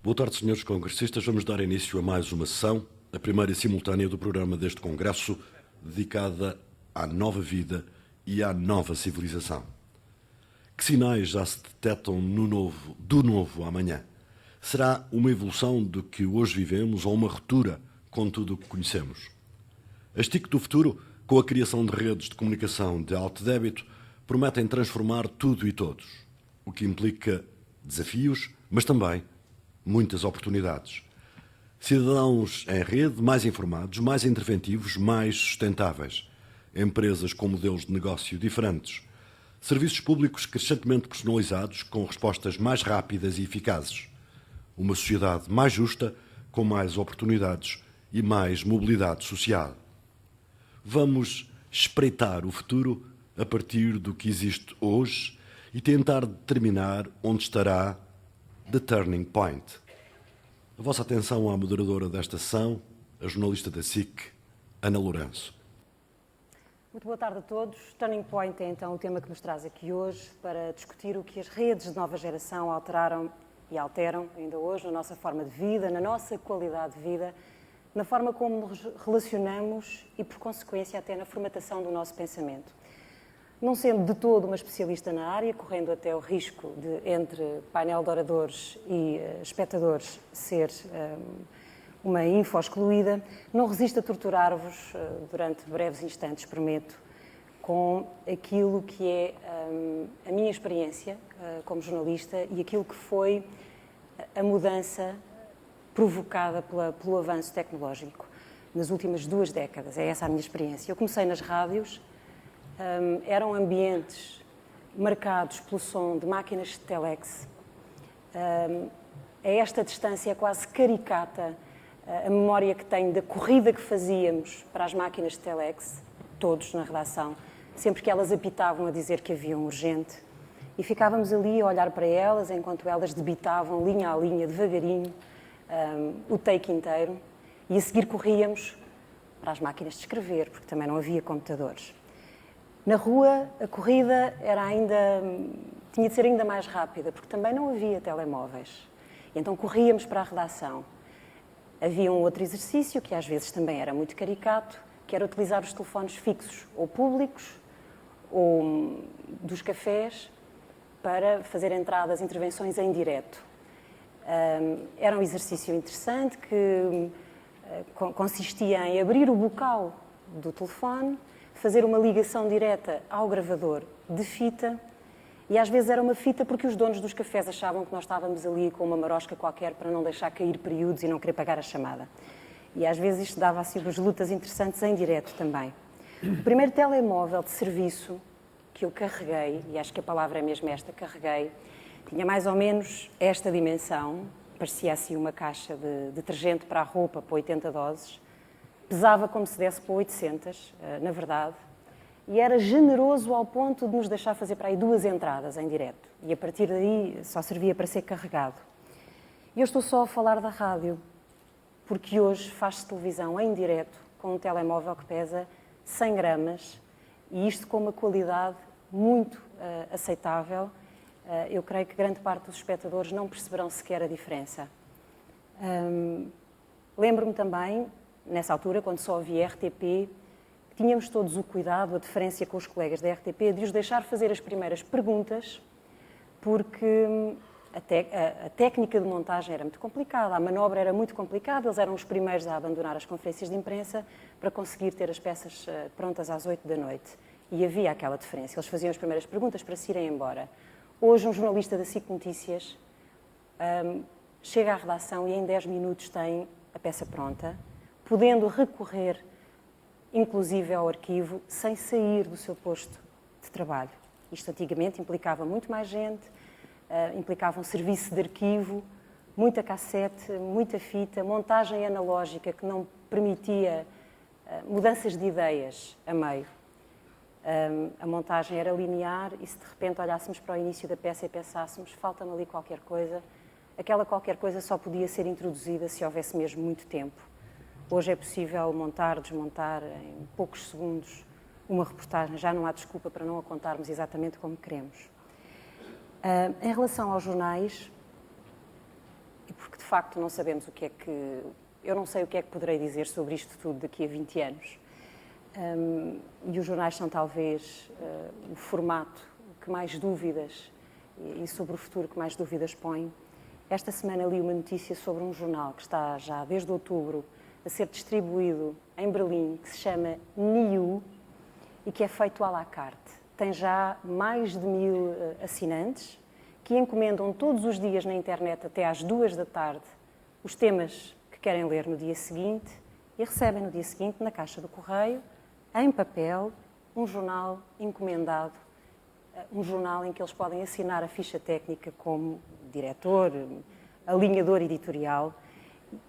Boa tarde, senhores congressistas. Vamos dar início a mais uma sessão, a primeira simultânea do programa deste Congresso, dedicada à nova vida e à nova civilização. Que sinais já se detectam do novo amanhã? Será uma evolução do que hoje vivemos ou uma ruptura com tudo o que conhecemos? As TIC do futuro, com a criação de redes de comunicação de alto débito, prometem transformar tudo e todos, o que implica desafios, mas também muitas oportunidades. Cidadãos em rede mais informados, mais interventivos, mais sustentáveis. Empresas com modelos de negócio diferentes. Serviços públicos crescentemente personalizados, com respostas mais rápidas e eficazes. Uma sociedade mais justa, com mais oportunidades e mais mobilidade social. Vamos espreitar o futuro a partir do que existe hoje e tentar determinar onde estará The Turning Point. A vossa atenção à moderadora desta sessão, a jornalista da SIC, Ana Lourenço. Muito boa tarde a todos. Turning Point é então o tema que nos traz aqui hoje para discutir o que as redes de nova geração alteraram e alteram ainda hoje na nossa forma de vida, na nossa qualidade de vida, na forma como nos relacionamos e, por consequência, até na formatação do nosso pensamento. Não sendo de todo uma especialista na área, correndo até o risco de, entre painel de oradores e espectadores, ser uma info excluída, não resisto a torturar-vos durante breves instantes, prometo, com aquilo que é a minha experiência como jornalista e aquilo que foi a mudança provocada pelo avanço tecnológico nas últimas 2 décadas. É essa a minha experiência. Eu comecei nas rádios, eram ambientes marcados pelo som de máquinas de telex. A esta distância é quase caricata a memória que tenho da corrida que fazíamos para as máquinas de telex, todos na redação, sempre que elas apitavam a dizer que havia um urgente. E ficávamos ali a olhar para elas enquanto elas debitavam, linha a linha, devagarinho, o take inteiro. E a seguir corríamos para as máquinas de escrever, porque também não havia computadores. Na rua, a corrida tinha de ser ainda mais rápida, porque também não havia telemóveis. E então corríamos para a redação. Havia um outro exercício, que às vezes também era muito caricato, que era utilizar os telefones fixos, ou públicos, ou dos cafés, para fazer entradas, intervenções em direto. Era um exercício interessante que consistia em abrir o bocal do telefone, fazer uma ligação direta ao gravador de fita, e às vezes era uma fita porque os donos dos cafés achavam que nós estávamos ali com uma marosca qualquer para não deixar cair períodos e não querer pagar a chamada. E às vezes isto dava assim umas lutas interessantes em direto também. O primeiro telemóvel de serviço que eu carreguei, e acho que a palavra é mesmo esta, carreguei, tinha mais ou menos esta dimensão, parecia assim uma caixa de detergente para a roupa, para 80 doses, pesava como se desse para 800, na verdade, e era generoso ao ponto de nos deixar fazer para aí 2 entradas em direto. E a partir daí só servia para ser carregado. E eu estou só a falar da rádio, porque hoje faz-se televisão em direto com um telemóvel que pesa 100 gramas, e isto com uma qualidade muito aceitável. Eu creio que grande parte dos espectadores não perceberão sequer a diferença. Lembro-me também, nessa altura, quando só havia RTP, tínhamos todos o cuidado, a deferência com os colegas da RTP, de os deixar fazer as primeiras perguntas, porque a técnica de montagem era muito complicada, a manobra era muito complicada, eles eram os primeiros a abandonar as conferências de imprensa para conseguir ter as peças prontas às 8 da noite. E havia aquela diferença, eles faziam as primeiras perguntas para se irem embora. Hoje, um jornalista da SIC Notícias chega à redação e em 10 minutos tem a peça pronta, podendo recorrer inclusive ao arquivo, sem sair do seu posto de trabalho. Isto antigamente implicava muito mais gente, implicava um serviço de arquivo, muita cassete, muita fita, montagem analógica que não permitia mudanças de ideias a meio. A montagem era linear e se de repente olhássemos para o início da peça e pensássemos falta-me ali qualquer coisa, aquela qualquer coisa só podia ser introduzida se houvesse mesmo muito tempo. Hoje é possível montar, desmontar em poucos segundos uma reportagem, já não há desculpa para não a contarmos exatamente como queremos. Em relação aos jornais, e porque de facto não sabemos o que é que... Eu não sei o que é que poderei dizer sobre isto tudo daqui a 20 anos. E os jornais são talvez o formato que mais dúvidas, e sobre o futuro que mais dúvidas põe. Esta semana li uma notícia sobre um jornal que está já desde outubro a ser distribuído em Berlim, que se chama NIU e que é feito à la carte. Tem já mais de 1000 assinantes que encomendam todos os dias na internet até às 2 da tarde os temas que querem ler no dia seguinte e recebem no dia seguinte na caixa do correio, em papel, um jornal encomendado, um jornal em que eles podem assinar a ficha técnica como diretor, alinhador editorial,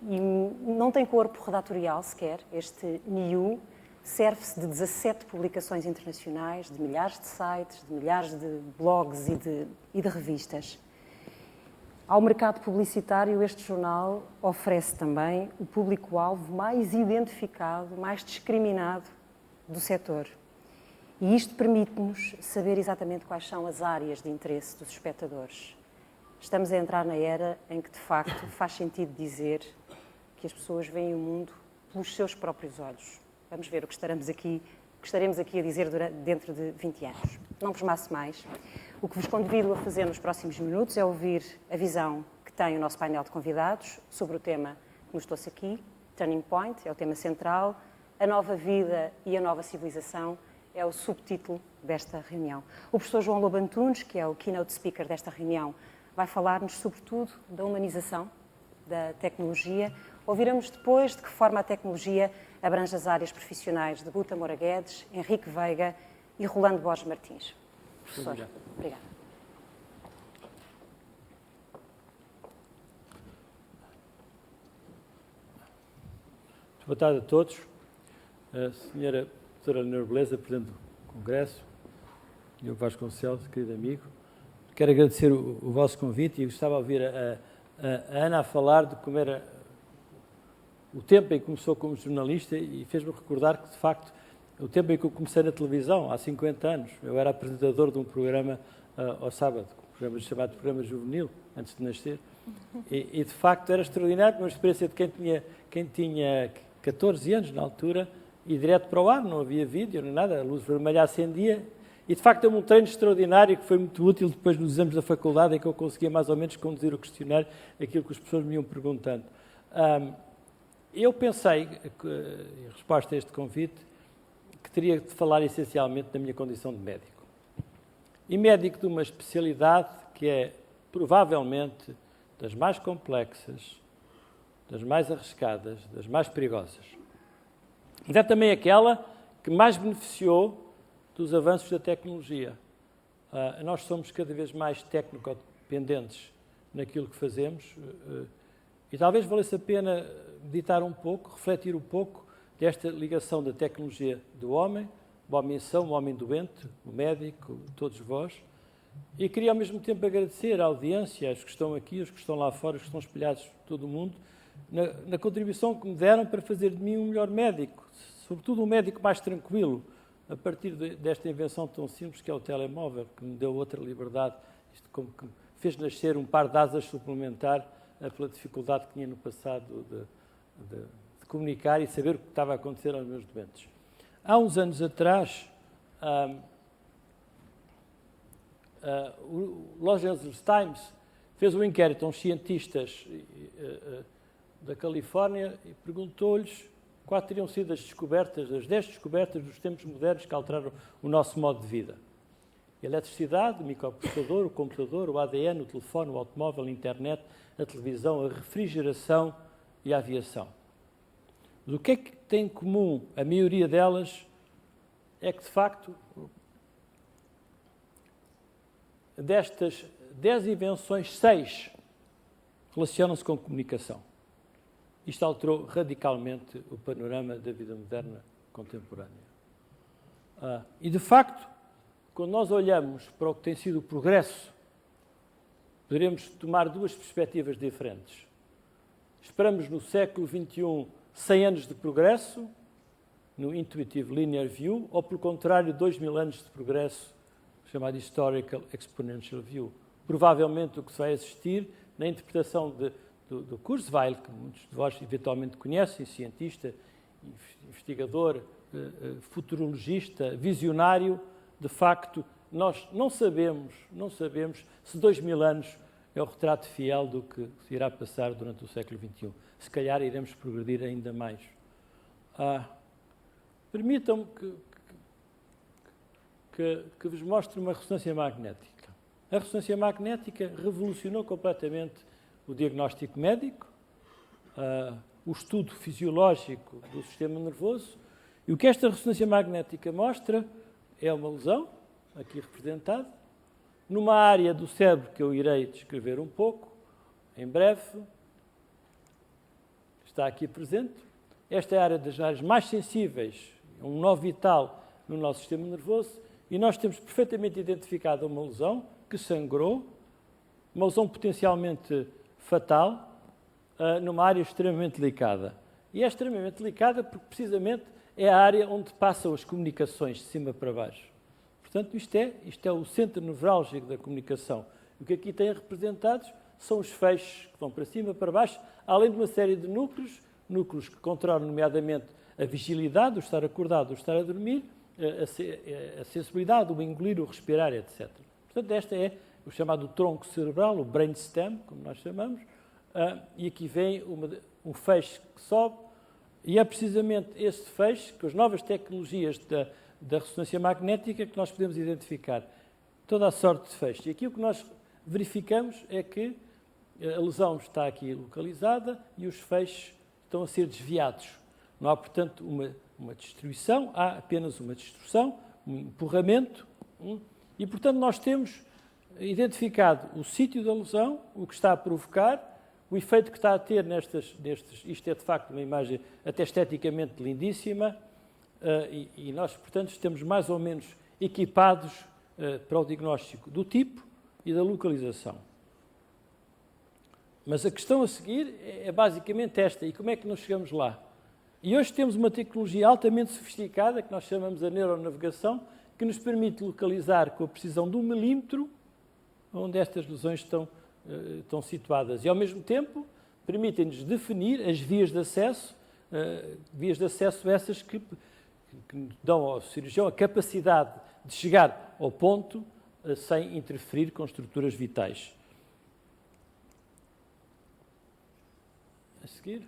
e não tem corpo redatorial sequer. Este NIU serve-se de 17 publicações internacionais, de milhares de sites, de milhares de blogs e de revistas. Ao mercado publicitário, este jornal oferece também o público-alvo mais identificado, mais discriminado do setor. E isto permite-nos saber exatamente quais são as áreas de interesse dos espectadores. Estamos a entrar na era em que, de facto, faz sentido dizer que as pessoas veem o mundo pelos seus próprios olhos. Vamos ver o que estaremos aqui a dizer dentro de 20 anos. Não vos maço mais. O que vos convido a fazer nos próximos minutos é ouvir a visão que tem o nosso painel de convidados sobre o tema que nos trouxe aqui. Turning Point é o tema central. A nova vida e a nova civilização é o subtítulo desta reunião. O professor João Lobo Antunes, que é o keynote speaker desta reunião, vai falar-nos sobretudo da humanização da tecnologia. Ouviremos depois de que forma a tecnologia abrange as áreas profissionais de Guta Moura Guedes, Henrique Veiga e Rolando Borges Martins. Professor, obrigada. Boa tarde a todos. A senhora doutora Leonor Beleza, Presidente do Congresso, e o Vasconcelos, querido amigo. Quero agradecer o vosso convite e gostava de ouvir a Ana a falar de como era o tempo em que começou como jornalista e fez-me recordar que, de facto, o tempo em que eu comecei na televisão, há 50 anos, eu era apresentador de um programa ao sábado, um programa chamado Programa Juvenil, antes de nascer, e de facto era extraordinário, uma experiência de quem tinha 14 anos na altura, e direto para o ar, não havia vídeo, nem nada, a luz vermelha acendia, e de facto é um treino extraordinário que foi muito útil depois nos exames da faculdade, em que eu conseguia mais ou menos conduzir o questionário, aquilo que as pessoas me iam perguntando. Eu pensei, em resposta a este convite, que teria de falar essencialmente da minha condição de médico. E médico de uma especialidade que é, provavelmente, das mais complexas, das mais arriscadas, das mais perigosas. Mas é também aquela que mais beneficiou dos avanços da tecnologia. Nós somos cada vez mais técnico-dependentes naquilo que fazemos e talvez valesse a pena meditar um pouco, refletir um pouco desta ligação da tecnologia do homem, o homem são, o homem doente, o médico, todos vós. E queria ao mesmo tempo agradecer à audiência, aos que estão aqui, os que estão lá fora, os que estão espalhados por todo o mundo, na contribuição que me deram para fazer de mim um melhor médico, sobretudo um médico mais tranquilo, a partir desta invenção tão simples que é o telemóvel, que me deu outra liberdade, isto como que fez nascer um par de asas suplementar pela dificuldade que tinha no passado de comunicar e saber o que estava a acontecer aos meus doentes. Há uns anos atrás, o Los Angeles Times fez um inquérito a uns cientistas da Califórnia e perguntou-lhes quais teriam sido as descobertas, as 10 descobertas dos tempos modernos que alteraram o nosso modo de vida. A eletricidade, o microprocessador, o computador, o ADN, o telefone, o automóvel, a internet, a televisão, a refrigeração e a aviação. Mas o que é que tem em comum a maioria delas é que, de facto, destas 10 invenções, 6 relacionam-se com comunicação. Isto alterou radicalmente o panorama da vida moderna contemporânea. E, de facto, quando nós olhamos para o que tem sido o progresso, poderemos tomar duas perspectivas diferentes. Esperamos no século XXI 100 anos de progresso, no Intuitive Linear View, ou, pelo contrário, 2000 anos de progresso, chamado Historical Exponential View. Provavelmente o que se vai assistir na interpretação de do Kurzweil, que muitos de vós eventualmente conhecem, cientista, investigador, futurologista, visionário. De facto, nós não sabemos se 2000 anos é o retrato fiel do que se irá passar durante o século XXI. Se calhar iremos progredir ainda mais. Permitam-me que vos mostre uma ressonância magnética. A ressonância magnética revolucionou completamente o diagnóstico médico, o estudo fisiológico do sistema nervoso, e o que esta ressonância magnética mostra é uma lesão, aqui representada, numa área do cérebro que eu irei descrever um pouco, em breve, está aqui presente. Esta é a área das áreas mais sensíveis, um nó vital no nosso sistema nervoso, e nós temos perfeitamente identificado uma lesão que sangrou, uma lesão potencialmente fatal, numa área extremamente delicada. E é extremamente delicada porque, precisamente, é a área onde passam as comunicações de cima para baixo. Portanto, isto é o centro nevrálgico da comunicação. O que aqui tem representados são os feixes que vão para cima, para baixo, além de uma série de núcleos que controlam, nomeadamente, a vigilidade, o estar acordado, o estar a dormir, a sensibilidade, o engolir, o respirar, etc. Portanto, este é o chamado tronco cerebral, o brainstem, como nós chamamos, e aqui vem um feixe que sobe, e é precisamente esse feixe, com as novas tecnologias da ressonância magnética, que nós podemos identificar toda a sorte de feixes. E aqui o que nós verificamos é que a lesão está aqui localizada e os feixes estão a ser desviados. Não há, portanto, uma destruição, há apenas uma destruição, um empurramento, e, portanto, nós temos identificado o sítio da lesão, o que está a provocar, o efeito que está a ter nestes. Isto é, de facto, uma imagem até esteticamente lindíssima, e nós, portanto, estamos mais ou menos equipados para o diagnóstico do tipo e da localização. Mas a questão a seguir é basicamente esta, e como é que nós chegamos lá? E hoje temos uma tecnologia altamente sofisticada, que nós chamamos a neuronavegação, que nos permite localizar com a precisão de 1 milímetro onde estas lesões estão situadas. E, ao mesmo tempo, permitem-nos definir as vias de acesso essas que dão ao cirurgião a capacidade de chegar ao ponto sem interferir com estruturas vitais. A seguir.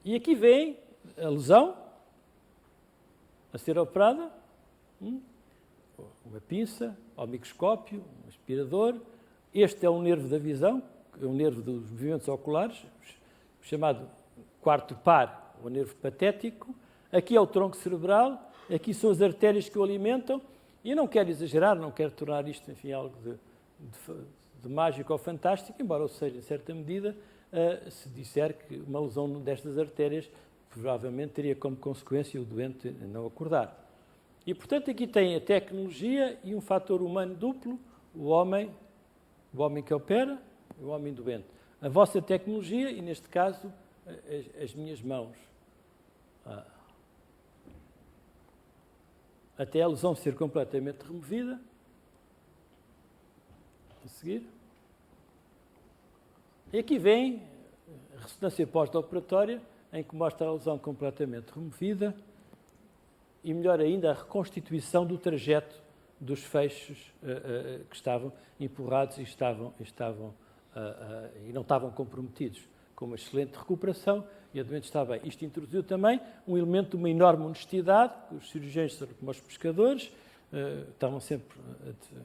E aqui vem a lesão a ser operada, uma pinça, ao microscópio, um aspirador. Este é um nervo da visão, é um nervo dos movimentos oculares, chamado quarto par, o nervo patético. Aqui é o tronco cerebral, aqui são as artérias que o alimentam. E eu não quero exagerar, não quero tornar isto, enfim, algo de mágico ou fantástico, embora o seja em certa medida, se disser que uma lesão destas artérias provavelmente teria como consequência o doente não acordar. E, portanto, aqui tem a tecnologia e um fator humano duplo, o homem que opera e o homem doente. A vossa tecnologia e, neste caso, as minhas mãos. Até a lesão ser completamente removida. A seguir. E aqui vem a ressonância pós-operatória, em que mostra a lesão completamente removida e, melhor ainda, a reconstituição do trajeto dos feixes que estavam empurrados e não estavam comprometidos, com uma excelente recuperação, e a doente está bem. Isto introduziu também um elemento de uma enorme honestidade. Os cirurgiões, como os pescadores, estavam sempre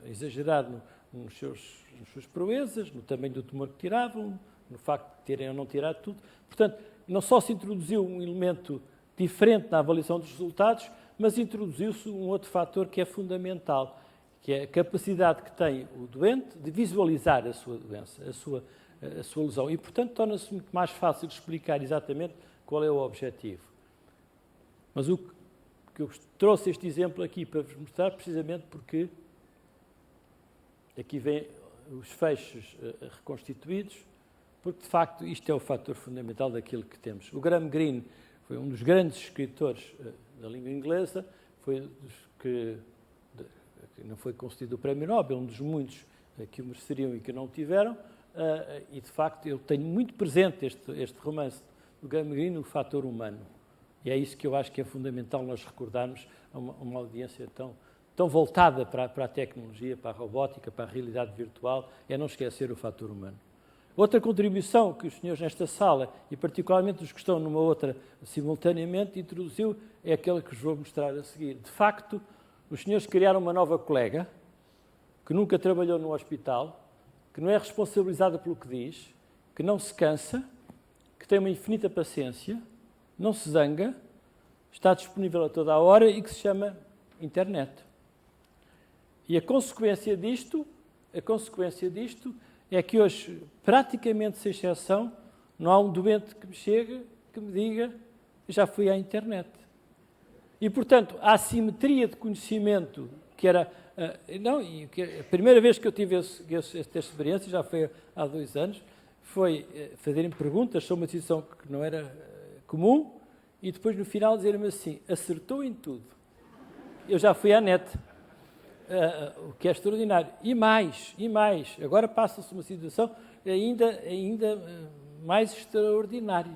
a exagerar nas suas proezas, no tamanho do tumor que tiravam, no facto de terem ou não tirado tudo. Portanto, não só se introduziu um elemento diferente na avaliação dos resultados, mas introduziu-se um outro fator que é fundamental, que é a capacidade que tem o doente de visualizar a sua doença, a sua lesão. E, portanto, torna-se muito mais fácil de explicar exatamente qual é o objetivo. Mas o que eu trouxe este exemplo aqui para vos mostrar, precisamente porque aqui vêm os feixes reconstituídos, porque, de facto, isto é o fator fundamental daquilo que temos. O Graham Greene foi um dos grandes escritores da língua inglesa, foi dos que não foi concedido o Prémio Nobel, um dos muitos que o mereceriam e que não o tiveram, e de facto eu tenho muito presente este romance do Gamagrino, o fator humano. E é isso que eu acho que é fundamental nós recordarmos a uma audiência tão voltada para a tecnologia, para a robótica, para a realidade virtual, é não esquecer o fator humano. Outra contribuição que os senhores nesta sala, e particularmente os que estão numa outra simultaneamente, introduziu é aquela que vos vou mostrar a seguir. De facto, os senhores criaram uma nova colega, que nunca trabalhou no hospital, que não é responsabilizada pelo que diz, que não se cansa, que tem uma infinita paciência, não se zanga, está disponível a toda a hora e que se chama internet. E a consequência disto é que hoje, praticamente sem exceção, não há um doente que me chegue, que me diga, já fui à internet. E, portanto, a assimetria de conhecimento, que era... a primeira vez que eu tive esta experiência, já foi há 2 anos, foi fazerem perguntas sobre uma situação que não era comum e depois, no final, dizerem-me assim, acertou em tudo. Eu já fui à net. O que é extraordinário. E mais. Agora passa-se uma situação ainda mais extraordinária.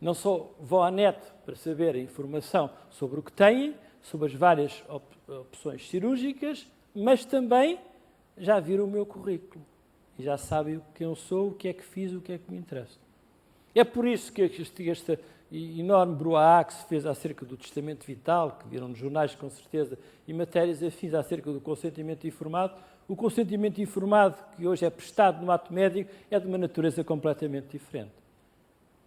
Não só vão à net para saber a informação sobre o que têm, sobre as várias opções cirúrgicas, mas também já viram o meu currículo. E já sabem quem eu sou, o que é que fiz, o que é que me interessa. É por isso que este enorme brouhaha que se fez acerca do testamento vital, que viram nos jornais com certeza, e matérias afins acerca do consentimento informado, o consentimento informado que hoje é prestado no ato médico é de uma natureza completamente diferente.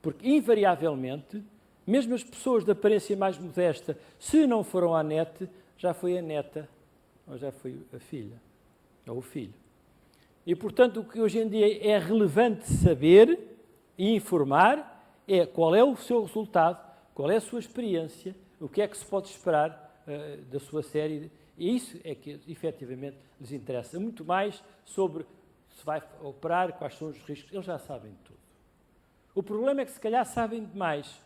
Porque, invariavelmente, mesmo as pessoas de aparência mais modesta, se não foram à net, já foi a neta, ou já foi a filha, ou o filho. E, portanto, o que hoje em dia é relevante saber e informar é qual é o seu resultado, qual é a sua experiência, o que é que se pode esperar da sua série. E isso é que, efetivamente, lhes interessa. Muito mais sobre se vai operar, quais são os riscos. Eles já sabem tudo. O problema é que, se calhar, sabem demais.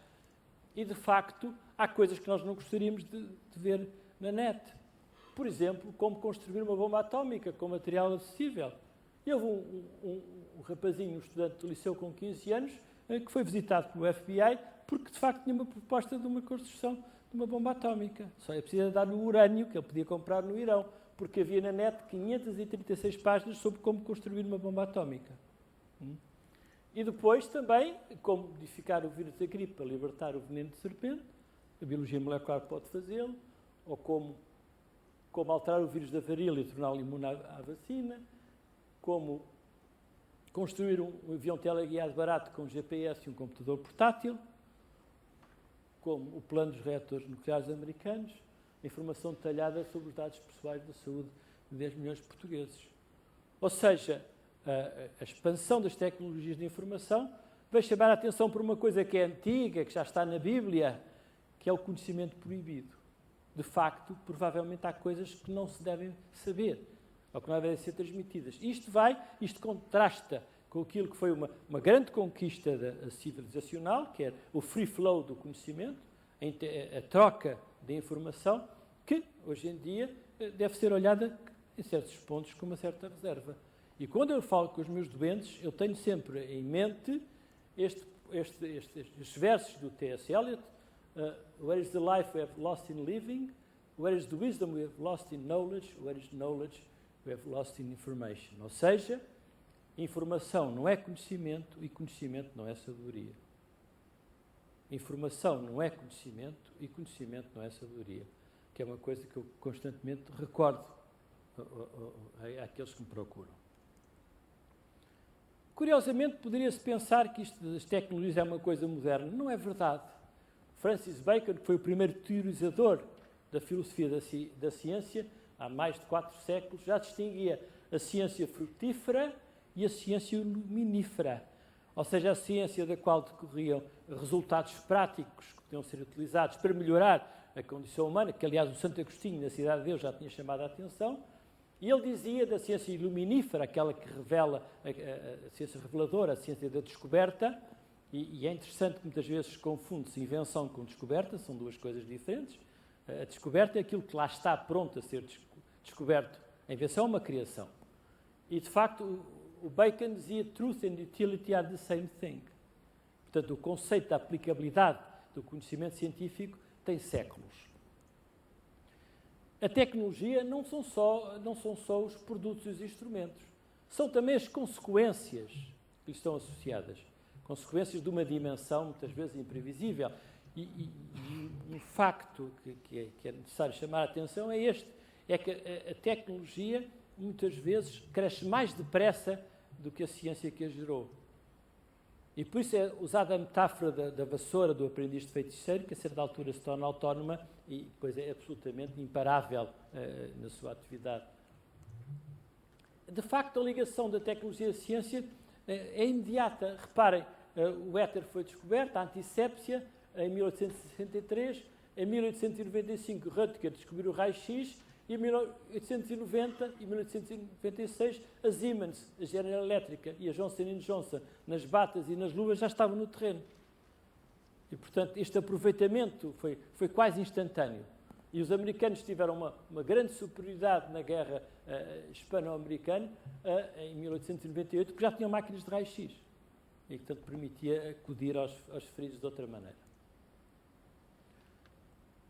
E, de facto, há coisas que nós não gostaríamos de ver na net. Por exemplo, como construir uma bomba atómica com material acessível. E houve um rapazinho, um estudante do liceu com 15 anos, que foi visitado pelo FBI porque, de facto, tinha uma proposta de uma construção de uma bomba atómica. Só é preciso dar no urânio, que ele podia comprar no Irão, porque havia na net 536 páginas sobre como construir uma bomba atómica. E depois também, como modificar o vírus da gripe para libertar o veneno de serpente, a biologia molecular pode fazê-lo, ou como alterar o vírus da varíola e torná-lo imune à vacina, como construir um avião teleguiado barato com GPS e um computador portátil, como o plano dos reatores nucleares americanos, a informação detalhada sobre os dados pessoais da saúde de 10 milhões de portugueses. Ou seja, a expansão das tecnologias de informação vai chamar a atenção por uma coisa que é antiga, que já está na Bíblia, que é o conhecimento proibido. De facto, provavelmente há coisas que não se devem saber, ou que não devem ser transmitidas. Isto contrasta com aquilo que foi uma grande conquista civilizacional, que é o free flow do conhecimento, a troca de informação, que hoje em dia deve ser olhada em certos pontos com uma certa reserva. E quando eu falo com os meus doentes, eu tenho sempre em mente estes versos do T.S. Eliot, where is the life we have lost in living? Where is the wisdom we have lost in knowledge? Where is knowledge we have lost in information? Ou seja, informação não é conhecimento e conhecimento não é sabedoria. Informação não é conhecimento e conhecimento não é sabedoria, que é uma coisa que eu constantemente recordo àqueles que me procuram. Curiosamente, poderia-se pensar que isto das tecnologias é uma coisa moderna. Não é verdade. Francis Bacon, que foi o primeiro teorizador da filosofia da ciência, há mais de 4 séculos, já distinguia a ciência frutífera e a ciência luminífera, ou seja, a ciência da qual decorriam resultados práticos que podiam ser utilizados para melhorar a condição humana, que aliás o Santo Agostinho, na Cidade de Deus, já tinha chamado a atenção, e ele dizia da ciência iluminífera, aquela que revela, a ciência reveladora, a ciência da descoberta, e é interessante que muitas vezes confunde-se invenção com descoberta, são duas coisas diferentes. A descoberta é aquilo que lá está pronto a ser descoberto. A invenção é uma criação. E, de facto, o Bacon dizia truth and utility are the same thing. Portanto, o conceito da aplicabilidade do conhecimento científico tem séculos. A tecnologia não são só os produtos e os instrumentos, são também as consequências que lhe estão associadas. Consequências de uma dimensão, muitas vezes, imprevisível. E um facto que é necessário chamar a atenção é este, é que a tecnologia, muitas vezes, cresce mais depressa do que a ciência que a gerou. E por isso é usada a metáfora da vassoura do aprendiz de feiticeiro, que a certa altura se torna autónoma e depois é absolutamente imparável na sua atividade. De facto, a ligação da tecnologia e da ciência é imediata. Reparem, o éter foi descoberto, a antissépsia, em 1863, em 1895 Röntgen descobriu o raio-x e em 1890 e 1896 a Siemens, a General Elétrica e a Johnson & Johnson, nas batas e nas luvas, já estavam no terreno. E, portanto, este aproveitamento foi quase instantâneo. E os americanos tiveram uma grande superioridade na guerra hispano-americana em 1898, porque já tinham máquinas de raio-x. E, portanto, permitia acudir aos feridos de outra maneira.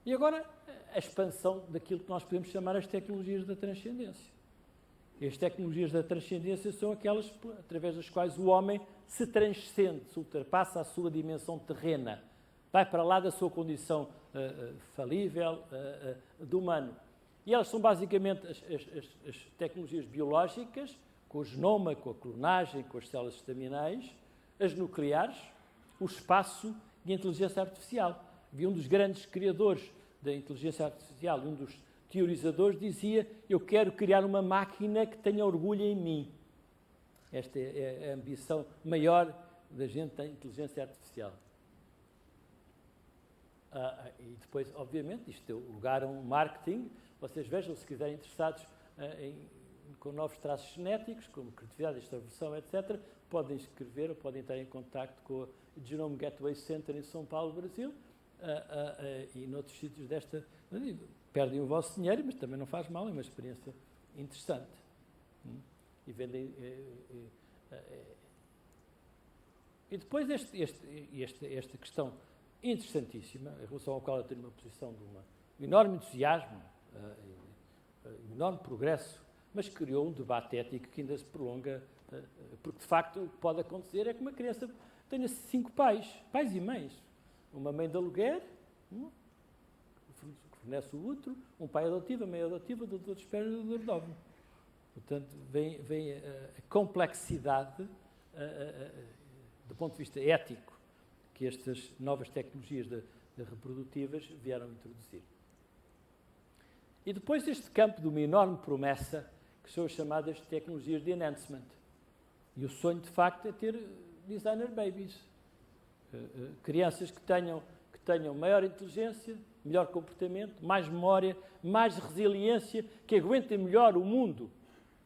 E agora, a expansão daquilo que nós podemos chamar as tecnologias da transcendência. E as tecnologias da transcendência são aquelas através das quais o homem se transcende, se ultrapassa a sua dimensão terrena, vai para lá da sua condição falível de humano. E elas são basicamente as tecnologias biológicas, com o genoma, com a clonagem, com as células estaminais, as nucleares, o espaço e a inteligência artificial. Havia um dos grandes criadores da inteligência artificial, um dos teorizadores, dizia: eu quero criar uma máquina que tenha orgulho em mim. Esta é a ambição maior da gente da inteligência artificial. E depois, obviamente, isto deu lugar a um marketing. Vocês vejam, se quiserem interessados com novos traços genéticos, como criatividade, extroversão, etc., podem escrever ou podem estar em contacto com o Genome Gateway Center em São Paulo, Brasil, e noutros sítios desta... Perdem o vosso dinheiro, mas também não faz mal, é uma experiência interessante. E vendem... E depois esta questão interessantíssima, em relação ao qual eu tenho uma posição de um enorme entusiasmo, um enorme progresso, mas criou um debate ético que ainda se prolonga, porque de facto o que pode acontecer é que uma criança tenha 5 pais e mães. Uma mãe de aluguer, que fornece o útero, um pai adotivo, a mãe adotiva, o doutor de espera e o doutor de óvulo. Portanto, vem a complexidade, do ponto de vista ético, que estas novas tecnologias reprodutivas vieram introduzir. E depois deste campo de uma enorme promessa, que são as chamadas tecnologias de enhancement. E o sonho, de facto, é ter designer babies. Crianças que tenham maior inteligência, melhor comportamento, mais memória, mais resiliência, que aguentem melhor o mundo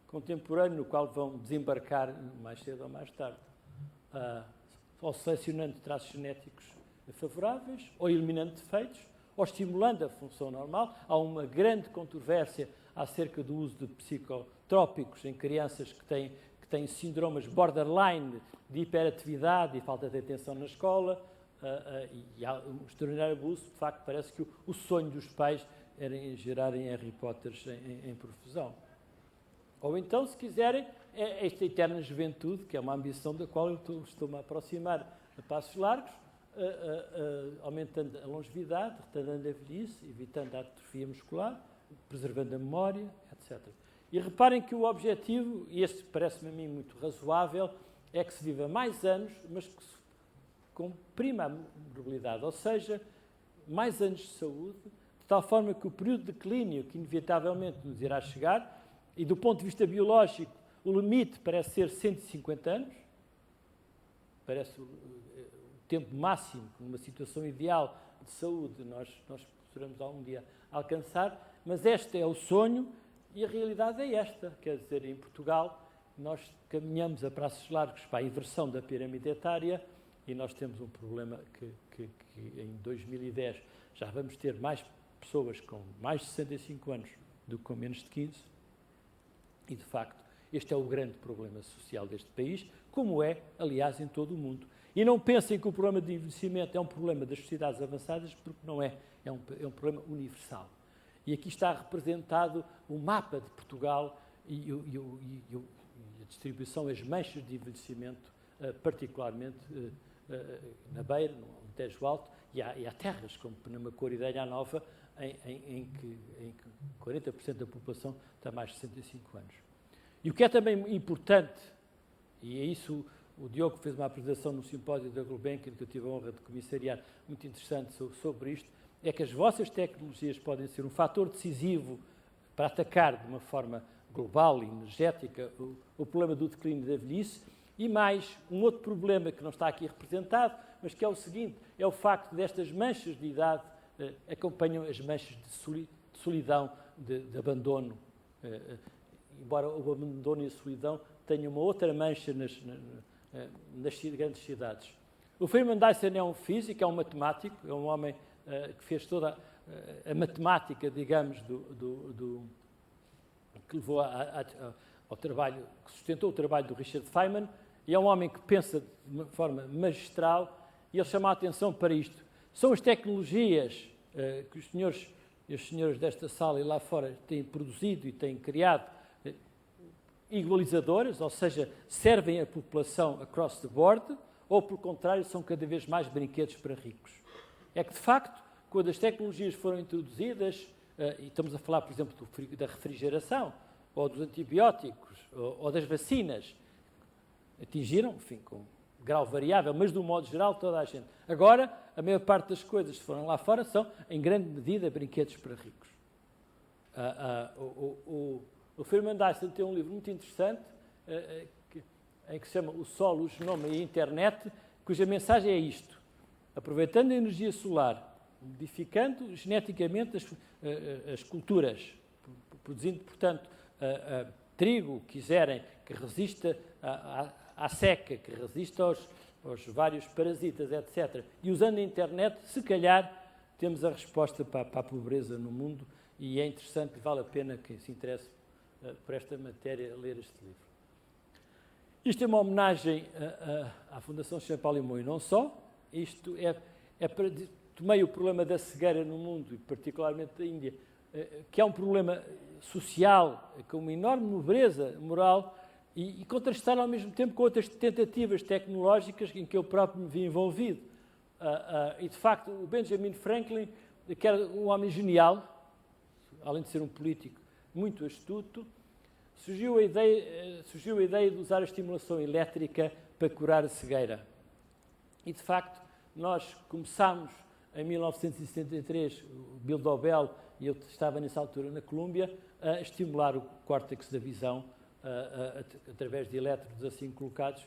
contemporâneo no qual vão desembarcar mais cedo ou mais tarde. Ou selecionando traços genéticos favoráveis, ou eliminando defeitos, ou estimulando a função normal. Há uma grande controvérsia acerca do uso de psicotrópicos em crianças que têm síndromes borderline de hiperatividade e falta de atenção na escola, e há um extraordinário abuso. De facto, parece que o sonho dos pais era gerarem Harry Potters em profusão. Ou então, se quiserem, esta eterna juventude, que é uma ambição da qual eu estou-me a aproximar a passos largos, aumentando a longevidade, retardando a velhice, evitando a atrofia muscular, preservando a memória, etc. E reparem que o objetivo, e este parece-me a mim muito razoável, é que se viva mais anos, mas que se comprima a morbilidade, ou seja, mais anos de saúde, de tal forma que o período de declínio, que inevitavelmente nos irá chegar, e do ponto de vista biológico, o limite parece ser 150 anos, parece o tempo máximo, numa situação ideal de saúde, nós poderemos algum dia alcançar, mas este é o sonho e a realidade é esta. Quer dizer, em Portugal, nós caminhamos a passos largos para a inversão da pirâmide etária e nós temos um problema que em 2010 já vamos ter mais pessoas com mais de 65 anos do que com menos de 15 e, de facto, Este é o grande problema social deste país, como é, aliás, em todo o mundo. E não pensem que o problema de envelhecimento é um problema das sociedades avançadas, porque não é. É um problema universal. E aqui está representado o mapa de Portugal e a distribuição, as manchas de envelhecimento, particularmente na Beira, no Tejo Alto, e há terras como Penamacor e Ilha Nova, em que 40% da população tem mais de 65 anos. E o que é também importante, e é isso, o Diogo fez uma apresentação no simpósio da Gulbenkian, que eu tive a honra de comissariar, muito interessante sobre isto, é que as vossas tecnologias podem ser um fator decisivo para atacar de uma forma global e energética o problema do declínio da velhice. E mais, um outro problema que não está aqui representado, mas que é o seguinte, é o facto destas manchas de idade acompanham as manchas de solidão, de abandono, embora o abandono e a solidão tenham uma outra mancha nas grandes cidades. O Freeman Dyson é um físico, é um matemático, é um homem que fez toda a matemática, digamos, que levou ao trabalho, que sustentou o trabalho do Richard Feynman, e é um homem que pensa de uma forma magistral, e ele chama a atenção para isto. São as tecnologias que os senhores e as senhoras desta sala e lá fora têm produzido e têm criado, igualizadoras, ou seja, servem a população across the board, ou, pelo contrário, são cada vez mais brinquedos para ricos. É que, de facto, quando as tecnologias foram introduzidas, e estamos a falar, por exemplo, da refrigeração, ou dos antibióticos, ou das vacinas, atingiram, enfim, com grau variável, mas, de um modo geral, toda a gente. Agora, a maior parte das coisas que foram lá fora são, em grande medida, brinquedos para ricos. O Freeman Dyson tem um livro muito interessante, em que se chama O Sol, o Genoma e a Internet, cuja mensagem é isto: aproveitando a energia solar, modificando geneticamente as culturas, produzindo, portanto, trigo, quiserem, que resista à seca, que resista aos vários parasitas, etc. E usando a internet, se calhar, temos a resposta para a pobreza no mundo, e é interessante e vale a pena quem se interesse por esta matéria ler este livro. Isto é uma homenagem à Fundação Champalimau e não só. Isto é para... Tomei o problema da cegueira no mundo, e particularmente da Índia, que é um problema social, com uma enorme nobreza moral, e contrastar ao mesmo tempo com outras tentativas tecnológicas em que eu próprio me vi envolvido. E, de facto, o Benjamin Franklin, que era um homem genial, além de ser um político muito astuto, surgiu a ideia de usar a estimulação elétrica para curar a cegueira. E, de facto, nós começámos em 1973, o Bill Dobell, e eu estava nessa altura na Colômbia, a estimular o córtex da visão através de elétrodos assim colocados.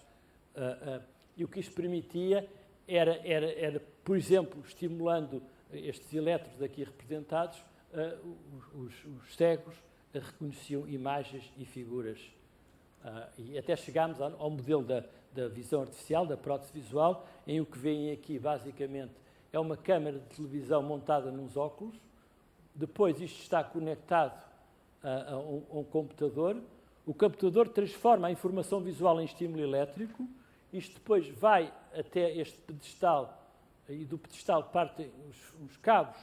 E o que isto permitia era, por exemplo, estimulando estes elétrodos aqui representados, os cegos reconheciam imagens e figuras. E até chegámos ao modelo da visão artificial, da prótese visual, em o que veem aqui, basicamente, é uma câmara de televisão montada nos óculos. Depois isto está conectado a um computador. O computador transforma a informação visual em estímulo elétrico. Isto depois vai até este pedestal, e do pedestal partem os cabos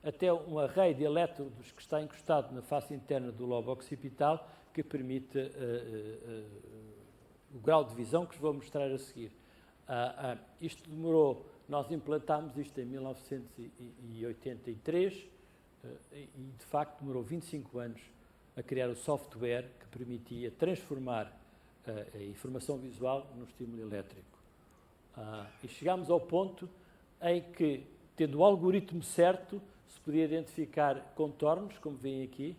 até um array de elétrodos que está encostado na face interna do lobo occipital, que permite o grau de visão que vos vou mostrar a seguir. Isto demorou, nós implantámos isto em 1983 e, de facto, demorou 25 anos a criar o software que permitia transformar a informação visual no estímulo elétrico. E chegámos ao ponto em que, tendo o algoritmo certo, se podia identificar contornos, como veem aqui,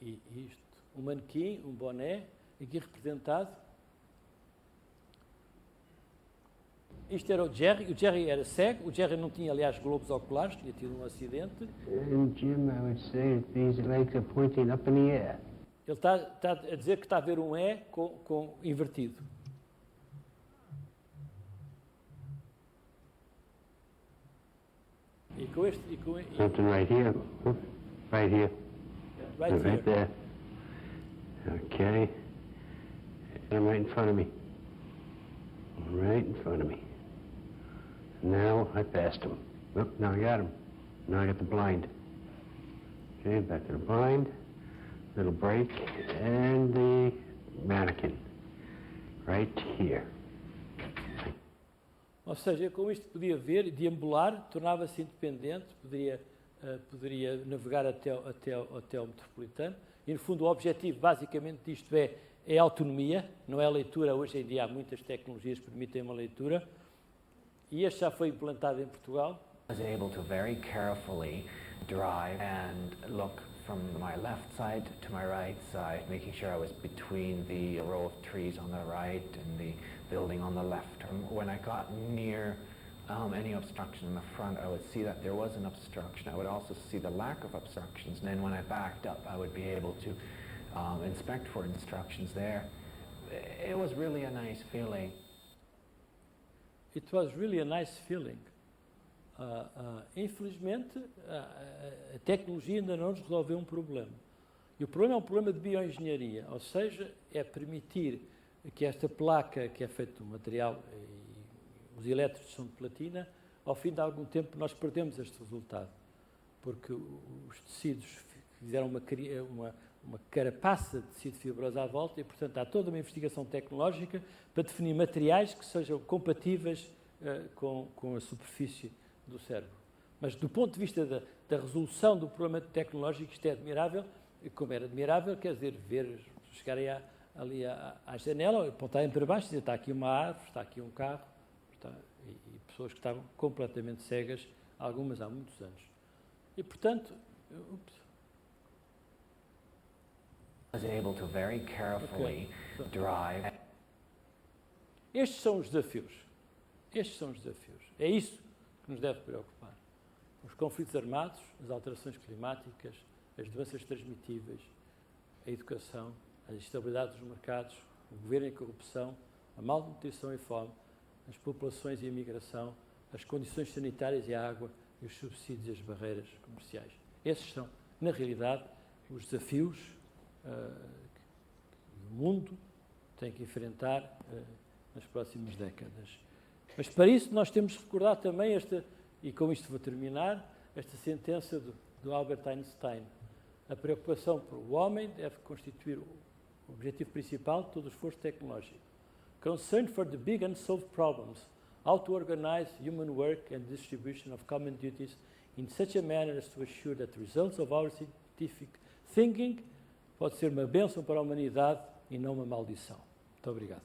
e isto, um manequim, um boné, aqui representado. Isto era o Jerry era cego, o Jerry não tinha, aliás, globos oculares, tinha tido um acidente. Jim, I would say these legs are pointing up in the air. Ele está a dizer que está a ver um E com invertido. E com este... Something right here. Right here. Right here. Right there. Okay. And right in front of me. Right in front of me. Now I passed him. Oh, now I got him. Now I got the blind. Okay, back to the blind. Little break. And the mannequin. Right here. Ou seja, com isto podia ver, deambular, tornava-se independente, poderia navegar até o metropolitano. E, no fundo, o objetivo, basicamente, disto é a autonomia, não é a leitura. Hoje em dia há muitas tecnologias que permitem uma leitura. E este já foi implantado em Portugal. I was able to very carefully drive and look from my left side to my right side, making sure I was between the row of trees on the right and the building on the left. When I got near any obstruction in the front, I would see that there was an obstruction. I would also see the lack of obstructions, and then when I backed up, I would be able to inspect for instructions there. It was really a nice feeling. It was really a nice feeling. Infelizmente, a tecnologia ainda não nos resolveu um problema. E o problema é um problema de bioengenharia, ou seja, é permitir que esta placa, que é feita de um material, e os elétrodos são de platina, ao fim de algum tempo nós perdemos este resultado, porque os tecidos fizeram uma carapaça de tecido fibroso à volta e, portanto, há toda uma investigação tecnológica para definir materiais que sejam compatíveis com a superfície do cérebro. Mas, do ponto de vista da resolução do problema tecnológico, isto é admirável. E como era admirável, quer dizer, chegarem ali à janela, apontarem para baixo e dizer, está aqui uma árvore, está aqui um carro, e pessoas que estavam completamente cegas, algumas há muitos anos. E, portanto, I was able to very carefully drive. Estes são os desafios. Estes são os desafios. É isso que nos deve preocupar. Os conflitos armados, as alterações climáticas, as doenças transmitíveis, a educação, a instabilidade dos mercados, o governo e a corrupção, a malnutrição e fome, as populações e a migração, as condições sanitárias e a água, e os subsídios e as barreiras comerciais. Esses são, na realidade, os desafios que o mundo tem que enfrentar nas próximas décadas. Mas para isso nós temos que recordar também e com isto vou terminar, esta sentença do Albert Einstein. A preocupação pelo homem deve constituir o objetivo principal de todo o esforço tecnológico. Concern for the big unsolved problems, how to organize human work and distribution of common duties in such a manner as to assure that the results of our scientific thinking pode ser uma bênção para a humanidade e não uma maldição. Muito obrigado.